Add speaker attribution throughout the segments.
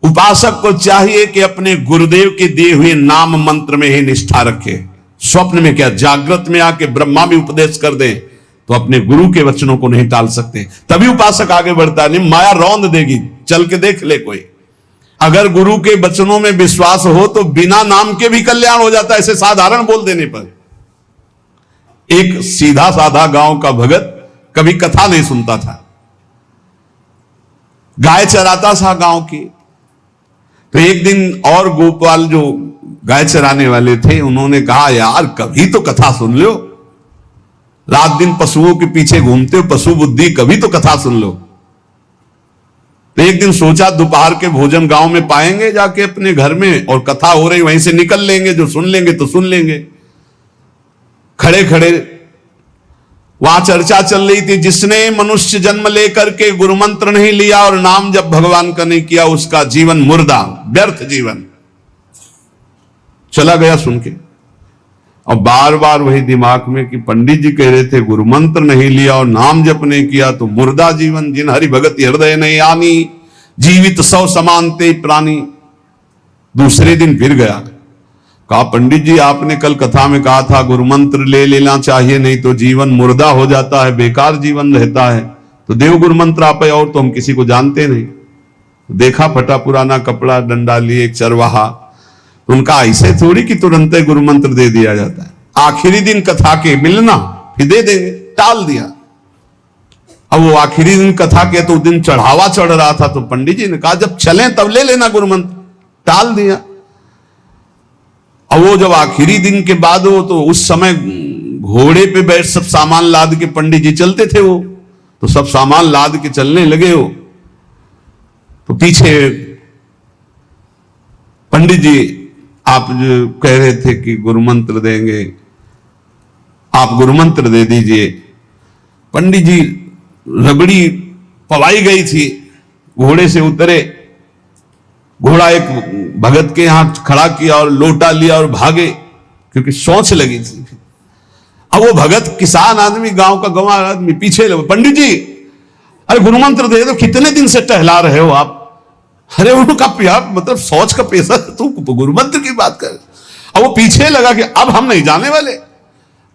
Speaker 1: उपासक को चाहिए कि अपने गुरुदेव के दिए हुए नाम मंत्र में ही निष्ठा रखे। स्वप्न में क्या, जागृत में आके ब्रह्मा भी उपदेश कर दें तो अपने गुरु के वचनों को नहीं टाल सकते, तभी उपासक आगे बढ़ता है। नहीं, माया रौंद देगी, चल के देख ले कोई। अगर गुरु के वचनों में विश्वास हो तो बिना नाम के भी कल्याण हो जाता है, ऐसे साधारण बोल देने पर। एक सीधा साधा गांव का भगत कभी कथा नहीं सुनता था, गाय चराता था गांव की। तो एक दिन और गोपाल जो गाय चराने वाले थे, उन्होंने कहा यार कभी तो कथा सुन लो, रात दिन पशुओं के पीछे घूमते हो, पशु बुद्धि, कभी तो कथा सुन लो। तो एक दिन सोचा दोपहर के भोजन गांव में पाएंगे जाके अपने घर में, और कथा हो रही वहीं से निकल लेंगे, जो सुन लेंगे तो सुन लेंगे। खड़े खड़े वहां चर्चा चल रही थी, जिसने मनुष्य जन्म लेकर के गुरु मंत्र नहीं लिया और नाम जब भगवान का नहीं किया, उसका जीवन मुर्दा, व्यर्थ जीवन। चला गया सुन के, और बार बार वही दिमाग में कि पंडित जी कह रहे थे गुरु मंत्र नहीं लिया और नाम जप नहीं किया तो मुर्दा जीवन। जिन हरि भगत हृदय नहीं आनी, जीवित सौ समानते प्राणी। दूसरे दिन फिर गया, कहा पंडित जी आपने कल कथा में कहा था गुरु मंत्र ले लेना चाहिए, नहीं तो जीवन मुर्दा हो जाता है, बेकार जीवन रहता है। तो देव गुरु मंत्र आप, और तो हम किसी को जानते नहीं। देखा फटा पुराना कपड़ा, डंडा लिए एक चरवाहा। उनका ऐसे थोड़ी कि तुरंत ही गुरु मंत्र दे दिया जाता है, आखिरी दिन कथा के मिलना फिर दे देंगे, टाल दिया। अब वो आखिरी दिन कथा के तो दिन चढ़ावा चढ़ रहा था, तो पंडित जी ने कहा जब चलें तब ले लेना गुरु मंत्र, टाल दिया। अब वो जब आखिरी दिन के बाद हो, तो उस समय घोड़े पे बैठ सब सामान लाद के पंडित जी चलते थे, वो तो सब सामान लाद के चलने लगे हो। तो पीछे पंडित जी आप जो कह रहे थे कि गुरु मंत्र देंगे, आप गुरु मंत्र दे दीजिए। पंडित जी रबड़ी पवाई गई थी, घोड़े से उतरे, घोड़ा एक भगत के यहां खड़ा किया और लोटा लिया और भागे, क्योंकि सोच लगी थी। अब वो भगत किसान आदमी, गांव का गंवार आदमी पीछे लगे, पंडित जी अरे गुरु मंत्र दे दो, कितने दिन से टहला रहे हो आप। अरे उनका प्यार मतलब सोच का पैसा, तू गुरु मंत्र की बात कर। अब वो पीछे लगा कि अब हम नहीं जाने वाले,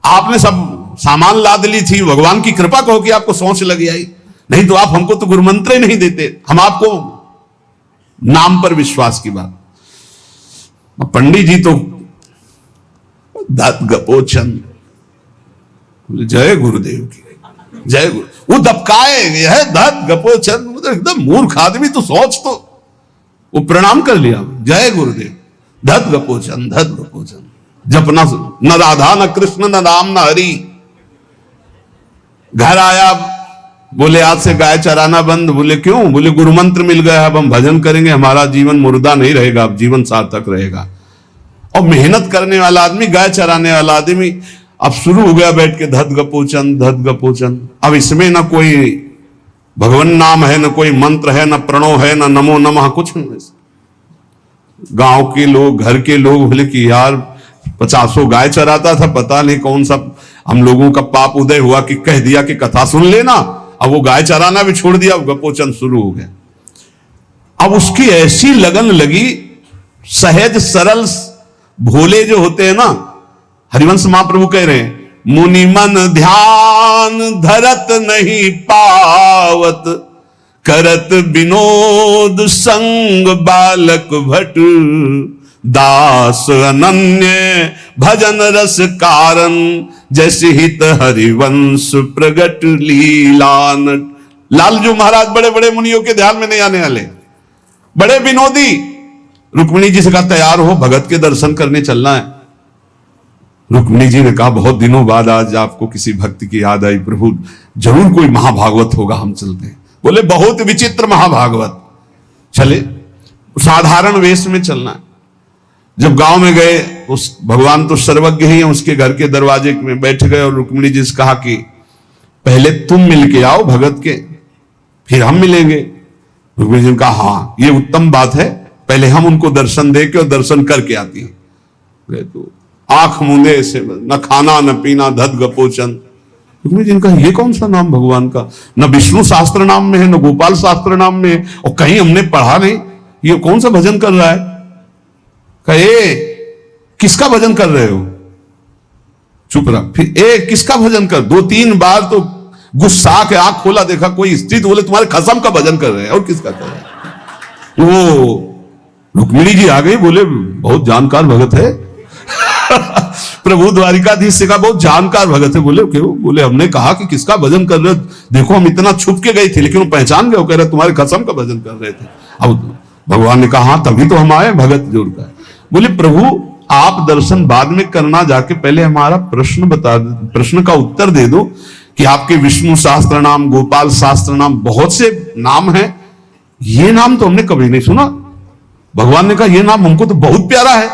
Speaker 1: आपने सब सामान लाद ली थी, भगवान की कृपा कहो कि आपको सोच लगी आई, नहीं तो आप हमको तो गुरु मंत्र ही नहीं देते, हम आपको नाम पर विश्वास की बात। पंडित जी तो दात गपोचन, जय गुरुदेव की जय गुरु, वो दबकाए यह दात गपोचन, मतलब एकदम मूर्ख आदमी, तो सोच। तो वो प्रणाम कर लिया, जय गुरुदेव, धत गपोचन धत गपोचन। जपना न राधा न कृष्ण न राम न हरि। घर आया, बोले आज से गाय चराना बंद। बोले क्यों? बोले गुरु मंत्र मिल गया, अब हम भजन करेंगे, हमारा जीवन मुर्दा नहीं रहेगा, अब जीवन सार्थक रहेगा। और मेहनत करने वाला आदमी, गाय चराने वाला आदमी, अब शुरू हो गया बैठ के धत गपोचन धत गपोचन। अब इसमें ना कोई भगवान नाम है, न कोई मंत्र है, न प्रणव है, न नमो नमः, कुछ नहीं। गांव के लोग, घर के लोग बोले कि यार 50 गाय चराता था, पता नहीं कौन सा हम लोगों का पाप उदय हुआ कि कह दिया कि कथा सुन लेना। अब वो गाय चराना भी छोड़ दिया, गपोचन शुरू हो गया। अब उसकी ऐसी लगन लगी, सहज सरल भोले जो होते हैं ना, हरिवंश महाप्रभु कह रहे हैं, मुनि मन ध्यान धरत नहीं पावत, करत विनोद संग बालक भट, दास अनन्य भजन रस कारण, जैसे हित हरिवंश प्रगट लीलान। लालजू महाराज बड़े बड़े मुनियों के ध्यान में नहीं आने वाले, बड़े विनोदी। रुक्मिणी जी से कहा तैयार हो, भगत के दर्शन करने चलना है। रुक्मिणी जी ने कहा बहुत दिनों बाद आज आपको किसी भक्ति की याद आई, प्रभु जरूर कोई महाभागवत होगा, हम चलते हैं। बोले बहुत विचित्र महाभागवत। चले, साधारण वेश में चलना है। जब गांव में गए, उस भगवान तो सर्वज्ञ ही है, उसके घर के दरवाजे में बैठ गए और रुक्मिणी जी से कहा कि पहले तुम मिल के आओ भगत के, फिर हम मिलेंगे। रुक्मिणी जी ने कहा हाँ ये उत्तम बात है, पहले हम उनको दर्शन दे के और दर्शन करके आती है। तो आंख मूंदे ऐसे, न खाना न पीना, धत गपोचन। रुक्मिणी जी ने कहा ये कौन सा नाम भगवान का, न विष्णु शास्त्र नाम में है, न गोपाल शास्त्र नाम में है, और कहीं हमने पढ़ा नहीं। ये कौन सा भजन कर रहा है? कहे किसका भजन कर रहे हो? चुप रहा। फिर किसका भजन कर? 2-3 बार तो गुस्सा के आंख खोला, देखा कोई स्त्री, तो बोले तुम्हारे खसम का भजन कर रहे हैं। और किसका कर रहे हैं? वो रुक्मिणी जी आ गई, बोले बहुत जानकार भगत है। प्रभु द्वारिकाधीश से कहा बहुत जानकार भगत है। बोले क्यों? बोले हमने कहा कि किसका भजन कर रहे, देखो हम इतना छुप के गए थे लेकिन वो पहचान गए, वो कह रहे तुम्हारे खसम का भजन कर रहे थे। अब भगवान ने कहा हाँ तभी तो हम आए भगत जोड़ कर। बोले प्रभु आप दर्शन बाद में करना, जाके पहले हमारा प्रश्न बता दो, प्रश्न का उत्तर दे दो कि आपके विष्णु शास्त्र नाम, गोपाल शास्त्र नाम, बहुत से नाम हैं, ये नाम तो हमने कभी नहीं सुना। भगवान ने कहा ये नाम हमको तो बहुत प्यारा है।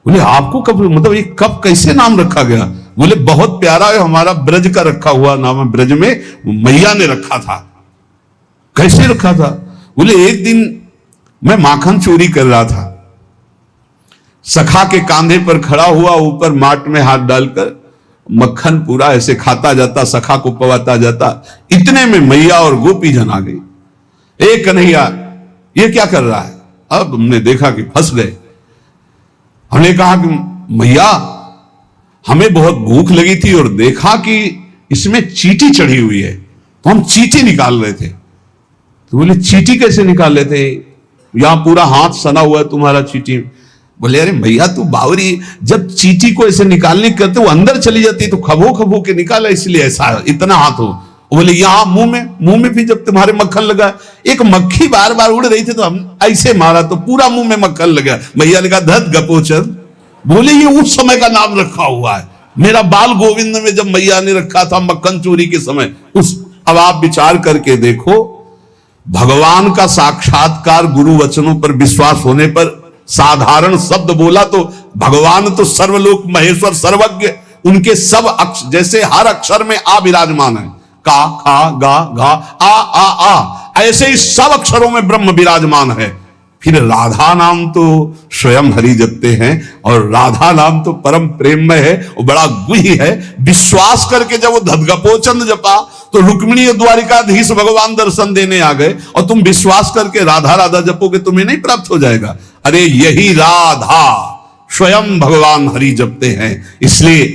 Speaker 1: बोले आपको कब, मतलब ये कब कैसे नाम रखा गया? बोले बहुत प्यारा है, हमारा ब्रज का रखा हुआ नाम है, ब्रज में मैया ने रखा था। कैसे रखा था? बोले एक दिन मैं माखन चोरी कर रहा था, सखा के कांधे पर खड़ा हुआ, ऊपर माट में हाथ डालकर मक्खन पूरा ऐसे खाता जाता, सखा को पवाता जाता। इतने में मैया और गोपी जन आ गई। ए कन्हैया ये क्या कर रहा है? अब हमने देखा कि फंस गए। हमने कहा कि मैया हमें बहुत भूख लगी थी और देखा कि इसमें चींटी चढ़ी हुई है, तो हम चींटी निकाल रहे थे। तो बोले चींटी कैसे निकाल रहे थे? यहां पूरा हाथ सना हुआ है तुम्हारा चींटी। बोले अरे भैया तू बावरी, जब चींटी को ऐसे निकालने करते वो अंदर चली जाती तो खबो खबो के निकाला, इसलिए ऐसा इतना हाथ हो। बोले यहां मुंह में भी जब तुम्हारे मक्खन लगा, एक मक्खी बार बार उड़ रही थी तो हम ऐसे मारा तो पूरा मुंह में मक्खन लगा। भैया ने कहा धत गपोचर। बोले ये उस समय का नाम रखा हुआ है, मेरा बाल गोविंद में जब मैया ने रखा था मक्खन चोरी के समय उस। अब आप विचार करके देखो, भगवान का साक्षात्कार गुरु वचनों पर विश्वास होने पर साधारण शब्द बोला तो भगवान तो सर्वलोक महेश्वर सर्वज्ञ, उनके सब जैसे हर अक्षर में आ विराजमान है, का खा गा घा आ, ऐसे ही सब अक्षरों में ब्रह्म विराजमान है। फिर राधा नाम तो स्वयं हरि जपते हैं और राधा नाम तो परम प्रेममय है और बड़ा गुही है। विश्वास करके जब वो धदगपोचंद जपा तो रुक्मिणी द्वारिकाधीश भगवान दर्शन देने आ गए, और तुम विश्वास करके राधा राधा जपोगे तुम्हें नहीं प्राप्त हो जाएगा? अरे यही राधा स्वयं भगवान हरि जपते हैं। इसलिए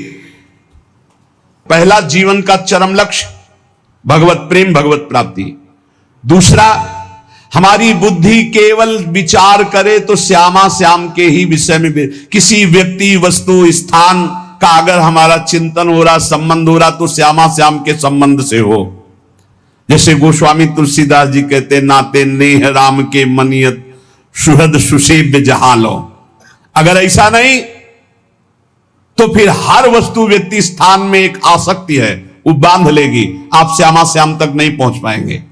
Speaker 1: पहला जीवन का चरम लक्ष्य भगवत प्रेम, भगवत प्राप्ति। दूसरा, हमारी बुद्धि केवल विचार करे तो श्यामा श्याम के ही विषय में, किसी व्यक्ति वस्तु स्थान का अगर हमारा चिंतन हो रहा, संबंध हो रहा, तो श्यामा श्याम के संबंध से हो। जैसे गोस्वामी तुलसीदास जी कहते नाते नेह राम के मनियत सुहृद सुसेव्य जहां लो। अगर ऐसा नहीं तो फिर हर वस्तु व्यक्ति स्थान में एक आसक्ति है, वो बांध लेगी, आप श्यामा श्याम तक नहीं पहुंच पाएंगे।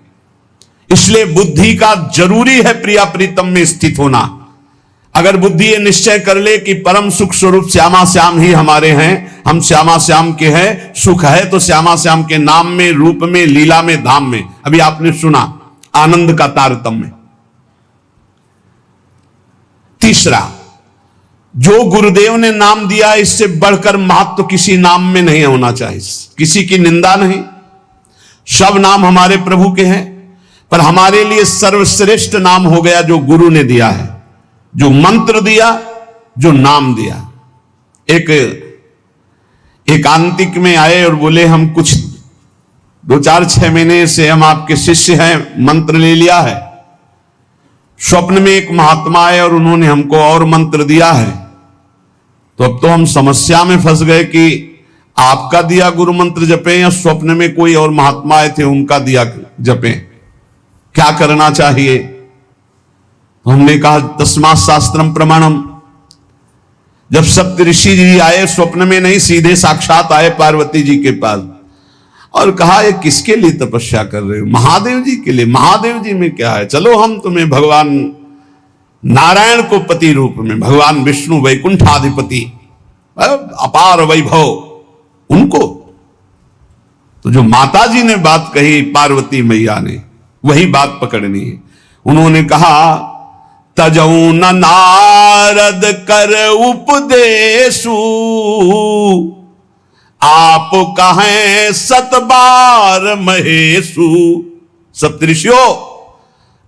Speaker 1: इसलिए बुद्धि का जरूरी है प्रिया प्रीतम में स्थित होना। अगर बुद्धि ये निश्चय कर ले कि परम सुख स्वरूप श्यामा श्याम ही हमारे हैं, हम श्यामा श्याम के हैं, सुख है तो श्यामा श्याम के नाम में, रूप में, लीला में, धाम में। अभी आपने सुना आनंद का तारतम्य। तीसरा, जो गुरुदेव ने नाम दिया इससे बढ़कर महत्व तो किसी नाम में नहीं होना चाहिए। किसी की निंदा नहीं, सब नाम हमारे प्रभु के हैं, पर हमारे लिए सर्वश्रेष्ठ नाम हो गया जो गुरु ने दिया है, जो मंत्र दिया, जो नाम दिया। एक आंतिक में आए और बोले हम कुछ 2-4-6 महीने से हम आपके शिष्य हैं, मंत्र ले लिया है। स्वप्न में एक महात्मा आए और उन्होंने हमको और मंत्र दिया है, तो अब तो हम समस्या में फंस गए कि आपका दिया गुरु मंत्र जपें या स्वप्न में कोई और महात्मा आए थे उनका दिया जपें, क्या करना चाहिए? हमने कहा तस्मात् शास्त्रम प्रमाणम। जब सप्तऋषि जी आए, स्वप्न में नहीं, सीधे साक्षात आए पार्वती जी के पास और कहा ये किसके लिए तपस्या कर रहे हो? महादेव जी के लिए। महादेव जी में क्या है, चलो हम तुम्हें भगवान नारायण को पति रूप में, भगवान विष्णु वैकुंठाधिपति, अपार वैभव, उनको। तो जो माता जी ने बात कही पार्वती मैया ने, वही बात पकड़नी है। उन्होंने कहा तजऊ न नारद कर उपदेशु, आप कहें 7 बार महेशु। सप्तऋषियों,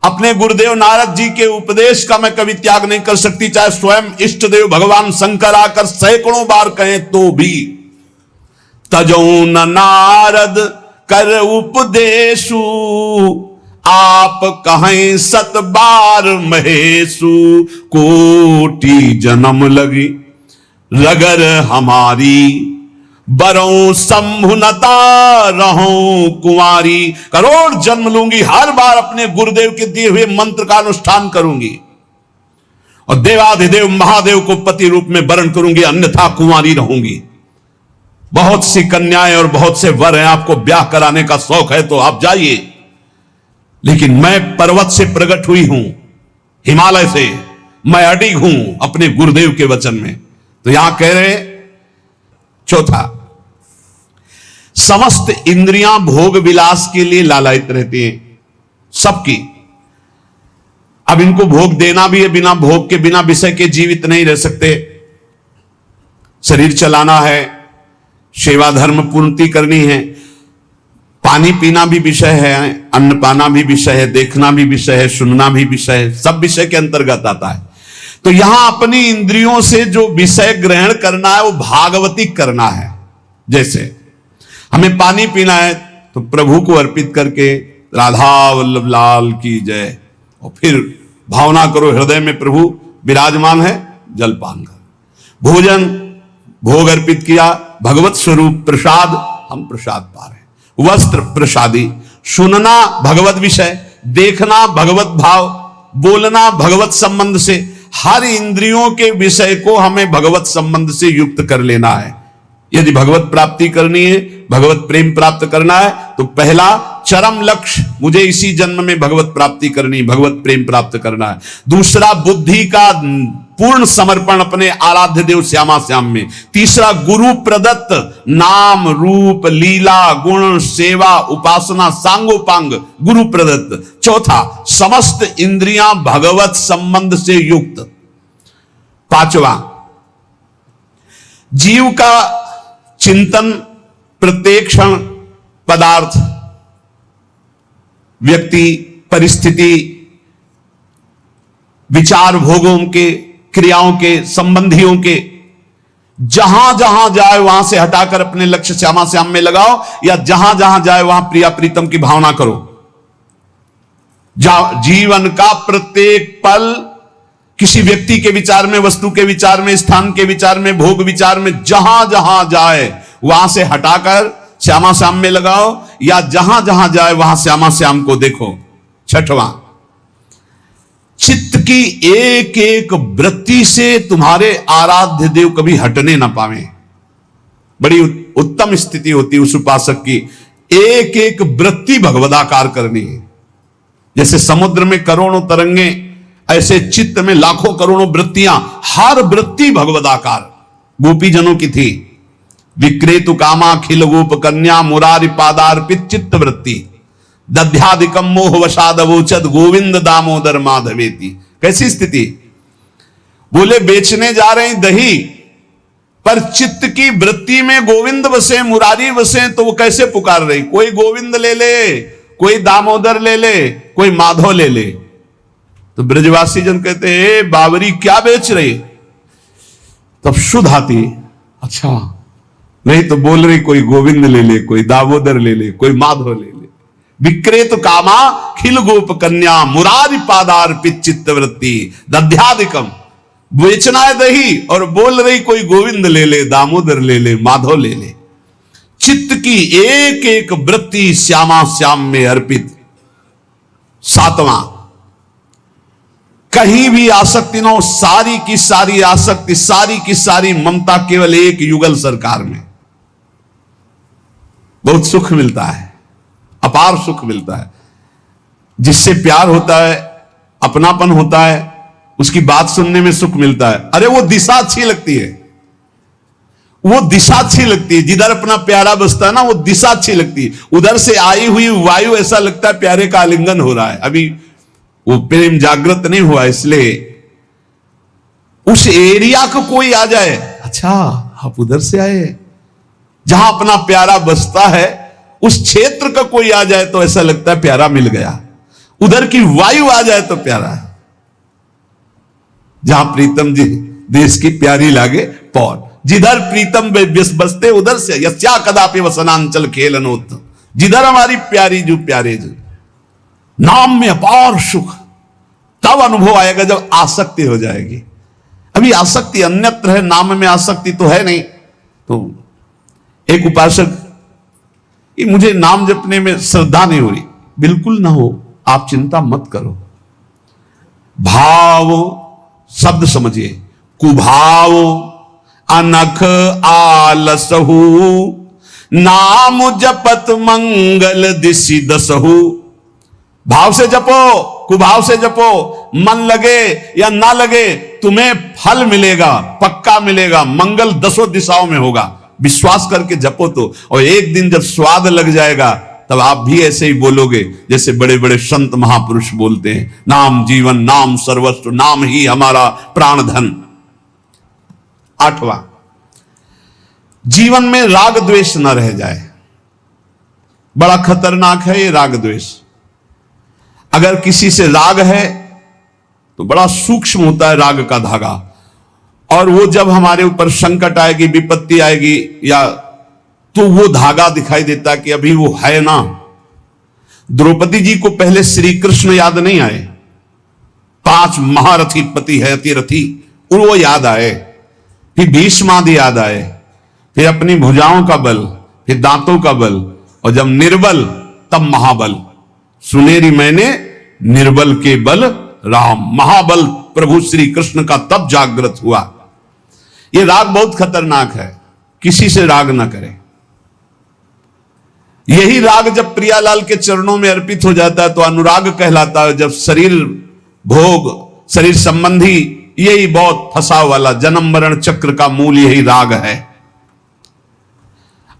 Speaker 1: अपने गुरुदेव नारद जी के उपदेश का मैं कभी त्याग नहीं कर सकती, चाहे स्वयं इष्ट देव भगवान शंकर आकर सैकड़ों बार कहें तो भी। तजौ न नारद कर उपदेशु, आप कहें सत बार महेशु। कोटि जन्म लगी रगर हमारी, बरों संभुनता रहूं कुंवारी। करोड़ जन्म लूंगी, हर बार अपने गुरुदेव के दिए हुए मंत्र का अनुष्ठान करूंगी और देवाधिदेव महादेव को पति रूप में वरण करूंगी, अन्यथा कुंवारी रहूंगी। बहुत सी कन्याएं और बहुत से वर हैं, आपको ब्याह कराने का शौक है तो आप जाइए, लेकिन मैं पर्वत से प्रकट हुई हूं, हिमालय से, मैं अडिग हूं अपने गुरुदेव के वचन में। तो यहां कह रहे चौथा, समस्त इंद्रियां भोग विलास के लिए लालायित रहती हैं, सबकी। अब इनको भोग देना भी है, बिना भोग के, बिना विषय के जीवित नहीं रह सकते। शरीर चलाना है, सेवा धर्म पूर्ति करनी है, पानी पीना भी विषय है, अन्न पाना भी विषय है, देखना भी विषय है, सुनना भी विषय है, सब विषय के अंतर्गत आता है। तो यहां अपनी इंद्रियों से जो विषय ग्रहण करना है वो भागवतिक करना है। जैसे हमें पानी पीना है तो प्रभु को अर्पित करके राधा वल्लभ लाल की जय, और फिर भावना करो हृदय में प्रभु विराजमान है, जलपान करो। भोजन भोग अर्पित किया, भगवत स्वरूप प्रसाद, हम प्रसाद पा रहे हैं। वस्त्र प्रसादी, सुनना भगवत विषय, देखना भगवत भाव, बोलना भगवत संबंध से, हर इंद्रियों के विषय को हमें भगवत संबंध से युक्त कर लेना है। यदि भगवत प्राप्ति करनी है, भगवत प्रेम प्राप्त करना है, तो पहला चरम लक्ष्य, मुझे इसी जन्म में भगवत प्राप्ति करनी, भगवत प्रेम प्राप्त करना है। दूसरा बुद्धि का पूर्ण समर्पण अपने आराध्य देव श्यामा श्याम में। तीसरा गुरु प्रदत्त नाम रूप लीला गुण सेवा उपासना सांगोपांग गुरु प्रदत्त। चौथा, समस्त इंद्रियां भगवत संबंध से युक्त। पांचवा, जीव का चिंतन प्रत्येक क्षण पदार्थ, व्यक्ति, परिस्थिति, विचार भोगों के, क्रियाओं के, संबंधियों के, जहां जहां जाए वहां से हटाकर अपने लक्ष्य श्यामा श्याम में लगाओ, या जहां जहां जाए वहां प्रिया प्रीतम की भावना करो। जीवन का प्रत्येक पल किसी व्यक्ति के विचार में, वस्तु के विचार में, स्थान के विचार में, भोग विचार में, जहां जहां जाए वहां से हटाकर श्यामा श्याम में लगाओ, या जहां जहां जाए वहां श्यामा श्याम को देखो। छठवां, चित्त की एक एक वृत्ति से तुम्हारे आराध्य देव कभी हटने ना पावे। बड़ी उत्तम स्थिति होती है उस उपासक की, एक एक वृत्ति भगवदाकार करनी है। जैसे समुद्र में करोड़ों तरंगे, ऐसे चित्त में लाखों करोड़ों वृत्तियां, हर वृत्ति भगवदाकार। गोपी जनों की थी, विक्रेतु कामा खिल गोप कन्या मुरारी पादार्पित चित्त वृत्ति, दध्यादिकम मोह वशादवोचद गोविंद दामोदर माधवेति। कैसी स्थिति? बोले बेचने जा रहे हैं दही, पर चित्त की वृत्ति में गोविंद बसे, मुरारी बसे, तो वो कैसे पुकार रही? कोई गोविंद ले ले, कोई दामोदर ले ले, कोई माधव ले ले। तो ब्रजवासी जन कहते हैं बावरी क्या बेच रही? तब शुद्ध आती, अच्छा नहीं तो बोल रही कोई गोविंद ले ले, कोई दामोदर ले ले, कोई माधव ले ले। विक्रेत कामा खिल गोप कन्या मुरारी पादार्पित चित्त वृत्ति दध्यादिकम। बेचना है दही और बोल रही कोई गोविंद ले ले, दामोदर ले ले, माधव ले ले। चित्त की एक एक वृत्ति श्यामा श्याम में अर्पित। सातवां, कहीं भी आसक्ति न हो, सारी की सारी आसक्ति, सारी की सारी ममता केवल एक युगल सरकार में। बहुत सुख मिलता है, अपार सुख मिलता है। जिससे प्यार होता है, अपनापन होता है, उसकी बात सुनने में सुख मिलता है। अरे वो दिशा अच्छी लगती है, वो दिशा अच्छी लगती है। जिधर अपना प्यारा बसता है ना, वो दिशा अच्छी लगती है। उधर से आई हुई वायु ऐसा लगता है प्यारे का आलिंगन हो रहा है, अभी वो प्रेम जागृत नहीं हुआ। इसलिए उस एरिया को कोई आ जाए, अच्छा आप उधर से आए, जहां अपना प्यारा बसता है उस क्षेत्र का कोई आ जाए तो ऐसा लगता है प्यारा मिल गया। उधर की वायु आ जाए तो प्यारा है। जहां प्रीतम जी देश की प्यारी लागे पौर, जिधर प्रीतम बसते उधर से यस्या कदापि वसनांचल खेलनोत, जिधर हमारी प्यारी जो प्यारे जो नाम में अपार सुख, तब अनुभव आएगा जब आसक्ति हो जाएगी। अभी आसक्ति अन्यत्र है, नाम में आसक्ति तो है नहीं। तो एक उपासक, ये मुझे नाम जपने में श्रद्धा नहीं हो रही, बिल्कुल ना हो, आप चिंता मत करो। भाव शब्द समझिए, कुभाव अनख आलसहु, नाम जपत मंगल दिशि दसहु। भाव से जपो, कुभाव से जपो, मन लगे या ना लगे तुम्हें फल मिलेगा, पक्का मिलेगा, मंगल दसों दिशाओं में होगा। विश्वास करके जपो तो, और एक दिन जब स्वाद लग जाएगा तब आप भी ऐसे ही बोलोगे जैसे बड़े बड़े संत महापुरुष बोलते हैं, नाम जीवन, नाम सर्वस्व, नाम ही हमारा प्राण धन। 8वां, जीवन में राग द्वेष न रह जाए। बड़ा खतरनाक है ये राग द्वेष। अगर किसी से राग है तो बड़ा सूक्ष्म होता है राग का धागा, और वो जब हमारे ऊपर संकट आएगी, विपत्ति आएगी, या तो वो धागा दिखाई देता कि अभी वो है ना। द्रौपदी जी को पहले श्री कृष्ण याद नहीं आए, 5 महारथी पति है अतिरथी, वो याद आए, फिर भीष्मादि याद आए, फिर अपनी भुजाओं का बल, फिर दांतों का बल, और जब निर्बल तब महाबल। सुनेरी मैंने निर्बल के बल राम, महाबल प्रभु श्री कृष्ण का तब जागृत हुआ। यह राग बहुत खतरनाक है, किसी से राग ना करें। यही राग जब प्रियालाल के चरणों में अर्पित हो जाता है तो अनुराग कहलाता है। जब शरीर भोग, शरीर संबंधी, यही बहुत फंसा वाला जन्म मरण चक्र का मूल यही राग है।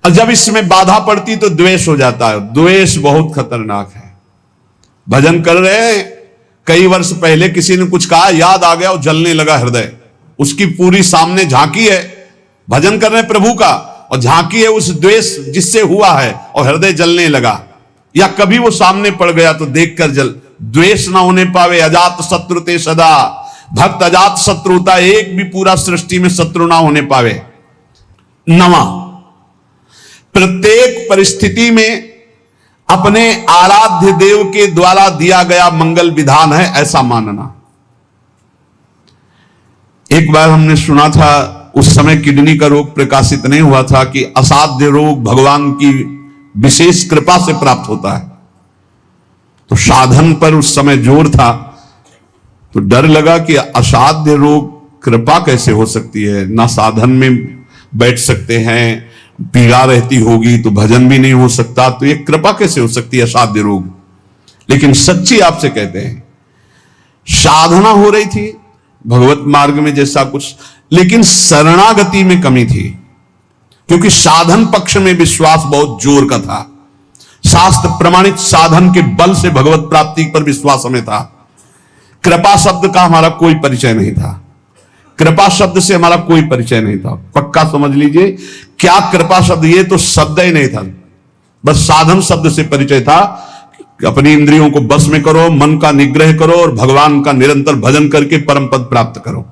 Speaker 1: और जब इसमें बाधा पड़ती तो द्वेष हो जाता है। द्वेष बहुत खतरनाक है। भजन कर रहे हैं, कई वर्ष पहले किसी ने कुछ कहा, याद आ गया और जलने लगा हृदय, उसकी पूरी सामने झांकी है, भजन कर रहे हैं प्रभु का, और झांकी है उस द्वेष जिससे हुआ है, और हृदय जलने लगा। या कभी वो सामने पड़ गया तो देखकर जल। द्वेष ना होने पावे, अजात शत्रु ते सदा, भक्त अजात शत्रु होता, एक भी पूरा सृष्टि में शत्रु ना होने पावे। 9वां, प्रत्येक परिस्थिति में अपने आराध्य देव के द्वारा दिया गया मंगल विधान है ऐसा मानना। एक बार हमने सुना था, उस समय किडनी का रोग प्रकाशित नहीं हुआ था, कि असाध्य रोग भगवान की विशेष कृपा से प्राप्त होता है। तो साधन पर उस समय जोर था, तो डर लगा कि असाध्य रोग कृपा कैसे हो सकती है, ना साधन में बैठ सकते हैं, पीड़ा रहती होगी तो भजन भी नहीं हो सकता, तो ये कृपा कैसे हो सकती है असाध्य रोग। लेकिन सच्ची आपसे कहते हैं, साधना हो रही थी भगवत मार्ग में जैसा कुछ, लेकिन शरणागति में कमी थी, क्योंकि साधन पक्ष में विश्वास बहुत जोर का था। शास्त्र प्रमाणित साधन के बल से भगवत प्राप्ति पर विश्वास हमें था। कृपा शब्द का हमारा कोई परिचय नहीं था, कृपा शब्द से हमारा कोई परिचय नहीं था। पक्का समझ लीजिए, क्या कृपा शब्द, ये तो शब्द ही नहीं था, बस साधन शब्द से परिचय था। अपनी इंद्रियों को बस में करो, मन का निग्रह करो, और भगवान का निरंतर भजन करके परम पद प्राप्त करो।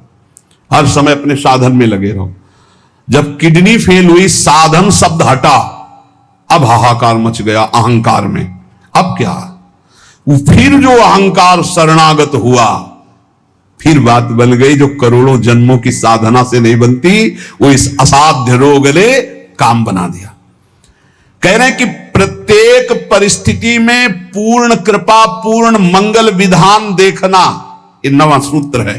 Speaker 1: हर समय अपने साधन में लगे रहो। जब किडनी फेल हुई, साधन शब्द हटा, अब हाहाकार मच गया अहंकार में। अब क्या, फिर जो अहंकार शरणागत हुआ, फिर बात बन गई जो करोड़ों जन्मों की साधना से नहीं बनती, वो इस असाध्य रोग ने काम बना दिया। कह रहे हैं कि प्रत्येक परिस्थिति में पूर्ण कृपा, पूर्ण मंगल विधान देखना, ये 9वां सूत्र है।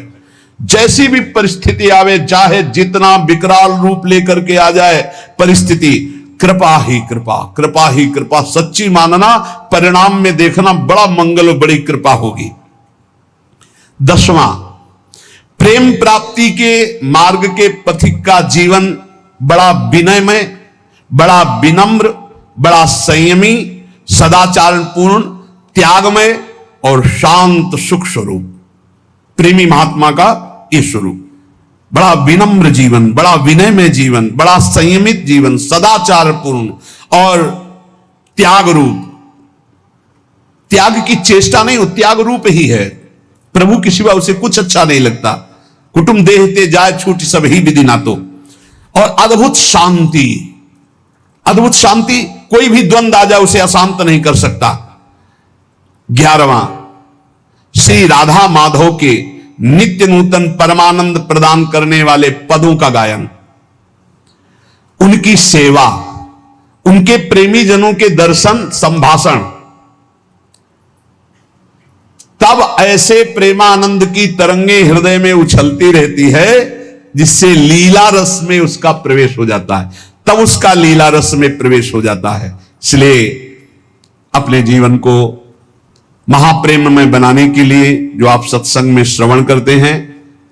Speaker 1: जैसी भी परिस्थिति आवे, चाहे जितना विकराल रूप लेकर के आ जाए परिस्थिति, कृपा ही कृपा, कृपा ही कृपा, सच्ची मानना, परिणाम में देखना बड़ा मंगल और बड़ी कृपा होगी। 10वां, प्रेम प्राप्ति के मार्ग के पथिक का जीवन बड़ा विनयमय, बड़ा विनम्र, बड़ा संयमी, सदाचारपूर्ण, त्यागमय और शांत सुख स्वरूप। प्रेमी महात्मा का ये स्वरूप, बड़ा विनम्र जीवन, बड़ा विनयमय जीवन, बड़ा संयमित जीवन, सदाचारपूर्ण और त्याग रूप। त्याग की चेष्टा नहीं, वो त्याग रूप ही है। प्रभु के सिवा उसे कुछ अच्छा नहीं लगता। कुटुंब देहते जाए छूट सब ही विधि ना तो। और अद्भुत शांति, अद्भुत शांति, कोई भी द्वंद आ जाए उसे अशांत नहीं कर सकता। 11वां, श्री राधा माधव के नित्य नूतन परमानंद प्रदान करने वाले पदों का गायन, उनकी सेवा, उनके प्रेमी जनों के दर्शन संभाषण, तब ऐसे प्रेमानंद की तरंगे हृदय में उछलती रहती है जिससे लीला रस में उसका प्रवेश हो जाता है, तब उसका लीला रस में प्रवेश हो जाता है। इसलिए अपने जीवन को महाप्रेम में बनाने के लिए जो आप सत्संग में श्रवण करते हैं,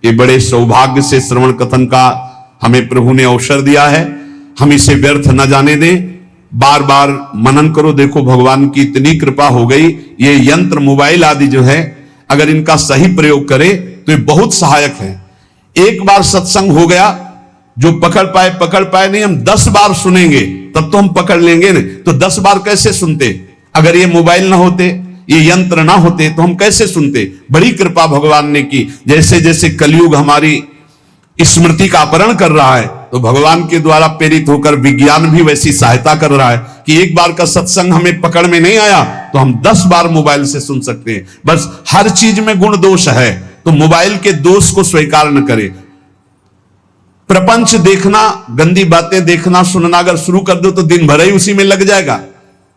Speaker 1: ये बड़े सौभाग्य से श्रवण कथन का हमें प्रभु ने अवसर दिया है। हम इसे व्यर्थ न जाने दें, बार बार मनन करो। देखो भगवान की इतनी कृपा हो गई, ये यंत्र मोबाइल आदि जो है अगर इनका सही प्रयोग करे तो ये बहुत सहायक है। एक बार सत्संग हो गया, जो पकड़ पाए नहीं, हम 10 बार सुनेंगे तब तो हम पकड़ लेंगे ना। तो 10 बार कैसे सुनते? अगर ये मोबाइल ना होते, ये यंत्र ना होते तो हम कैसे सुनते? बड़ी कृपा भगवान ने की। जैसे जैसे कलयुग हमारी स्मृति का अपहरण कर रहा है, तो भगवान के द्वारा प्रेरित होकर विज्ञान भी वैसी सहायता कर रहा है कि एक बार का सत्संग हमें पकड़ में नहीं आया तो हम 10 बार मोबाइल से सुन सकते हैं। बस हर चीज में गुण दोष है, तो मोबाइल के दोष को स्वीकार न करें। प्रपंच देखना, गंदी बातें देखना सुनना अगर शुरू कर दो तो दिन भर ही उसी में लग जाएगा।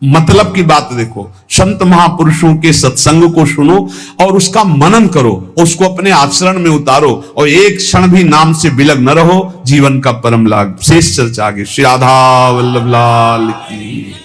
Speaker 1: मतलब की बात देखो, संत महापुरुषों के सत्संग को सुनो और उसका मनन करो, उसको अपने आचरण में उतारो और एक क्षण भी नाम से विलग न रहो। जीवन का परम लाभ। शेष चर्चा आगे। श्री राधा वल्लभ लाल की।